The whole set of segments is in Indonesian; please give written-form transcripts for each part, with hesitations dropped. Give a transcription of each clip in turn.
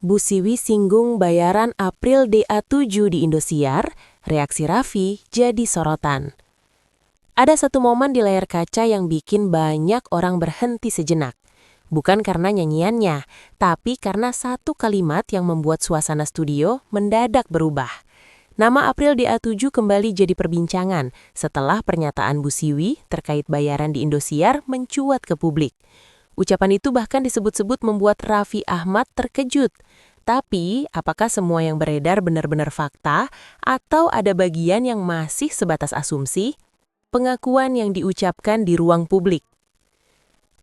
Bu Siwi singgung bayaran April DA7 di Indosiar, reaksi Raffi jadi sorotan. Ada satu momen di layar kaca yang bikin banyak orang berhenti sejenak. Bukan karena nyanyiannya, tapi karena satu kalimat yang membuat suasana studio mendadak berubah. Nama April DA7 kembali jadi perbincangan setelah pernyataan Bu Siwi terkait bayaran di Indosiar mencuat ke publik. Ucapan itu bahkan disebut-sebut membuat Raffi Ahmad terkejut. Tapi, apakah semua yang beredar benar-benar fakta atau ada bagian yang masih sebatas asumsi? Pengakuan yang diucapkan di ruang publik.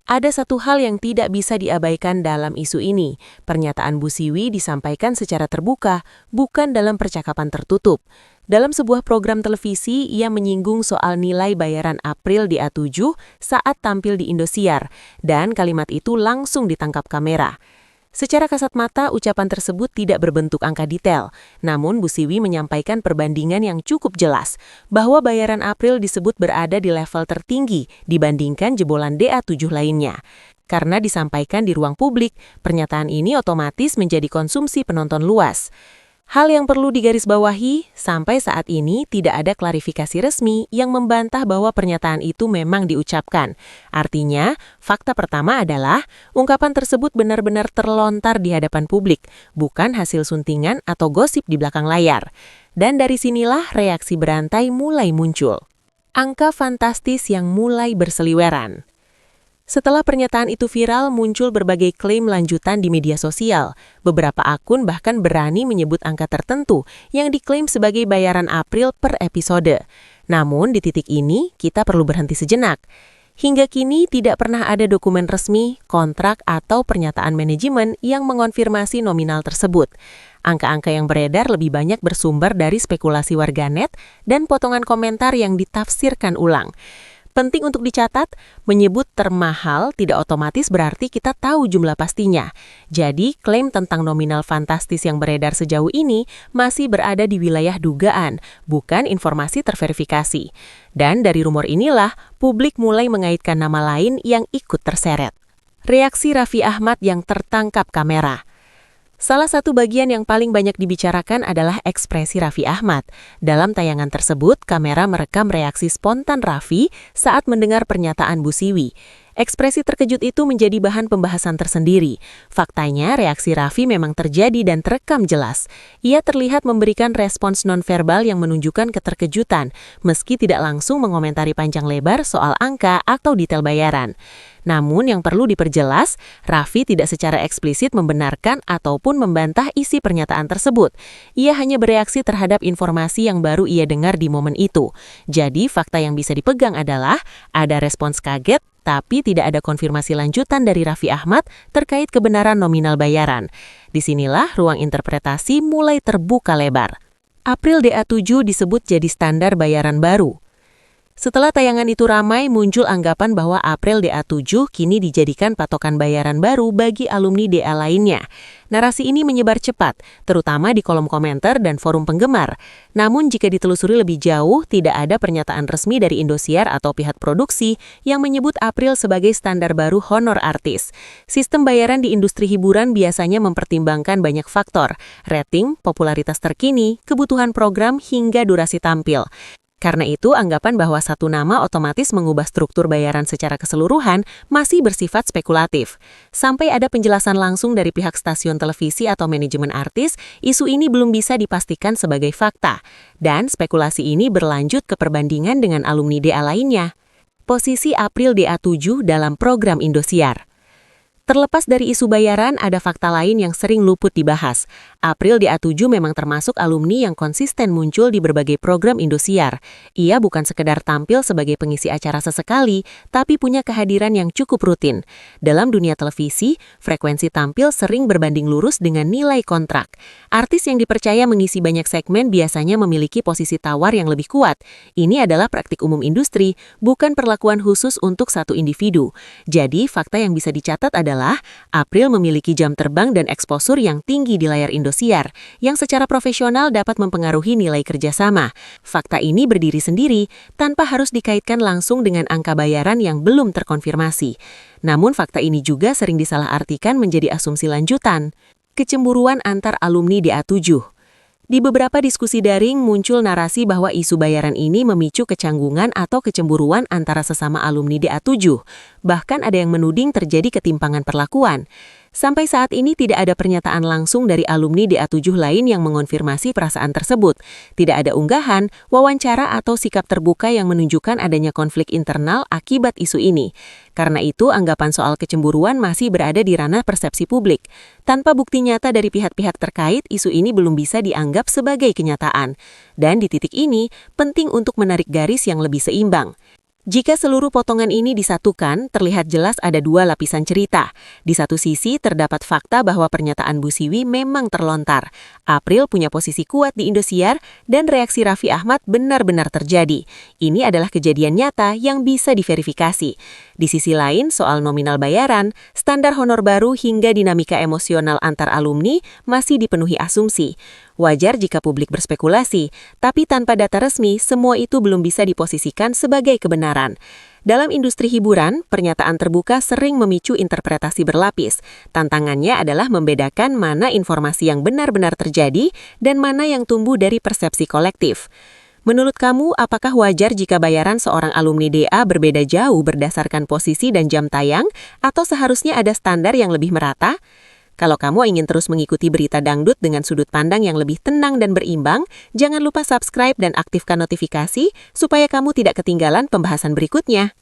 Ada satu hal yang tidak bisa diabaikan dalam isu ini. Pernyataan Bu Siwi disampaikan secara terbuka, bukan dalam percakapan tertutup. Dalam sebuah program televisi, ia menyinggung soal nilai bayaran April DA7 saat tampil di Indosiar, dan kalimat itu langsung ditangkap kamera. Secara kasat mata, ucapan tersebut tidak berbentuk angka detail. Namun, Bu Siwi menyampaikan perbandingan yang cukup jelas, bahwa bayaran April disebut berada di level tertinggi dibandingkan jebolan DA7 lainnya. Karena disampaikan di ruang publik, pernyataan ini otomatis menjadi konsumsi penonton luas. Hal yang perlu digarisbawahi, sampai saat ini tidak ada klarifikasi resmi yang membantah bahwa pernyataan itu memang diucapkan. Artinya, fakta pertama adalah ungkapan tersebut benar-benar terlontar di hadapan publik, bukan hasil suntingan atau gosip di belakang layar. Dan dari sinilah reaksi berantai mulai muncul. Angka fantastis yang mulai berseliweran. Setelah pernyataan itu viral, muncul berbagai klaim lanjutan di media sosial. Beberapa akun bahkan berani menyebut angka tertentu yang diklaim sebagai bayaran April per episode. Namun, di titik ini, kita perlu berhenti sejenak. Hingga kini, tidak pernah ada dokumen resmi, kontrak, atau pernyataan manajemen yang mengonfirmasi nominal tersebut. Angka-angka yang beredar lebih banyak bersumber dari spekulasi warganet dan potongan komentar yang ditafsirkan ulang. Penting untuk dicatat, menyebut termahal tidak otomatis berarti kita tahu jumlah pastinya. Jadi, klaim tentang nominal fantastis yang beredar sejauh ini masih berada di wilayah dugaan, bukan informasi terverifikasi. Dan dari rumor inilah, publik mulai mengaitkan nama lain yang ikut terseret. Reaksi Raffi Ahmad yang tertangkap kamera. Salah satu bagian yang paling banyak dibicarakan adalah ekspresi Raffi Ahmad. Dalam tayangan tersebut, kamera merekam reaksi spontan Raffi saat mendengar pernyataan Bu Siwi. Ekspresi terkejut itu menjadi bahan pembahasan tersendiri. Faktanya, reaksi Raffi memang terjadi dan terekam jelas. Ia terlihat memberikan respons nonverbal yang menunjukkan keterkejutan, meski tidak langsung mengomentari panjang lebar soal angka atau detail bayaran. Namun yang perlu diperjelas, Raffi tidak secara eksplisit membenarkan ataupun membantah isi pernyataan tersebut. Ia hanya bereaksi terhadap informasi yang baru ia dengar di momen itu. Jadi fakta yang bisa dipegang adalah ada respons kaget, tapi tidak ada konfirmasi lanjutan dari Raffi Ahmad terkait kebenaran nominal bayaran. Disinilah ruang interpretasi mulai terbuka lebar. April DA7 disebut jadi standar bayaran baru. Setelah tayangan itu ramai, muncul anggapan bahwa April DA7 kini dijadikan patokan bayaran baru bagi alumni DA lainnya. Narasi ini menyebar cepat, terutama di kolom komentar dan forum penggemar. Namun jika ditelusuri lebih jauh, tidak ada pernyataan resmi dari Indosiar atau pihak produksi yang menyebut April sebagai standar baru honor artis. Sistem bayaran di industri hiburan biasanya mempertimbangkan banyak faktor, rating, popularitas terkini, kebutuhan program, hingga durasi tampil. Karena itu, anggapan bahwa satu nama otomatis mengubah struktur bayaran secara keseluruhan masih bersifat spekulatif. Sampai ada penjelasan langsung dari pihak stasiun televisi atau manajemen artis, isu ini belum bisa dipastikan sebagai fakta. Dan spekulasi ini berlanjut ke perbandingan dengan alumni DA lainnya. Posisi April DA7 dalam program Indosiar. Terlepas dari isu bayaran, ada fakta lain yang sering luput dibahas. April DA7 memang termasuk alumni yang konsisten muncul di berbagai program Indosiar. Ia bukan sekedar tampil sebagai pengisi acara sesekali, tapi punya kehadiran yang cukup rutin. Dalam dunia televisi, frekuensi tampil sering berbanding lurus dengan nilai kontrak. Artis yang dipercaya mengisi banyak segmen biasanya memiliki posisi tawar yang lebih kuat. Ini adalah praktik umum industri, bukan perlakuan khusus untuk satu individu. Jadi, fakta yang bisa dicatat adalah April memiliki jam terbang dan eksposur yang tinggi di layar Indosiar, yang secara profesional dapat mempengaruhi nilai kerjasama. Fakta ini berdiri sendiri, tanpa harus dikaitkan langsung dengan angka bayaran yang belum terkonfirmasi. Namun fakta ini juga sering disalahartikan menjadi asumsi lanjutan. kecemburuan antar alumni DA7. Di beberapa diskusi daring muncul narasi bahwa isu bayaran ini memicu kecanggungan atau kecemburuan antara sesama alumni DA7. Bahkan ada yang menuding terjadi ketimpangan perlakuan. Sampai saat ini tidak ada pernyataan langsung dari alumni DA7 lain yang mengonfirmasi perasaan tersebut. Tidak ada unggahan, wawancara atau sikap terbuka yang menunjukkan adanya konflik internal akibat isu ini. Karena itu, anggapan soal kecemburuan masih berada di ranah persepsi publik. Tanpa bukti nyata dari pihak-pihak terkait, isu ini belum bisa dianggap sebagai kenyataan. Dan di titik ini, penting untuk menarik garis yang lebih seimbang. Jika seluruh potongan ini disatukan, terlihat jelas ada dua lapisan cerita. Di satu sisi, terdapat fakta bahwa pernyataan Bu Siwi memang terlontar. April punya posisi kuat di Indosiar, dan reaksi Raffi Ahmad benar-benar terjadi. Ini adalah kejadian nyata yang bisa diverifikasi. Di sisi lain, soal nominal bayaran, standar honor baru hingga dinamika emosional antar alumni masih dipenuhi asumsi. Wajar jika publik berspekulasi, tapi tanpa data resmi, semua itu belum bisa diposisikan sebagai kebenaran. Dalam industri hiburan, pernyataan terbuka sering memicu interpretasi berlapis. Tantangannya adalah membedakan mana informasi yang benar-benar terjadi dan mana yang tumbuh dari persepsi kolektif. Menurut kamu, apakah wajar jika bayaran seorang alumni DA berbeda jauh berdasarkan posisi dan jam tayang, atau seharusnya ada standar yang lebih merata? Kalau kamu ingin terus mengikuti berita dangdut dengan sudut pandang yang lebih tenang dan berimbang, jangan lupa subscribe dan aktifkan notifikasi supaya kamu tidak ketinggalan pembahasan berikutnya.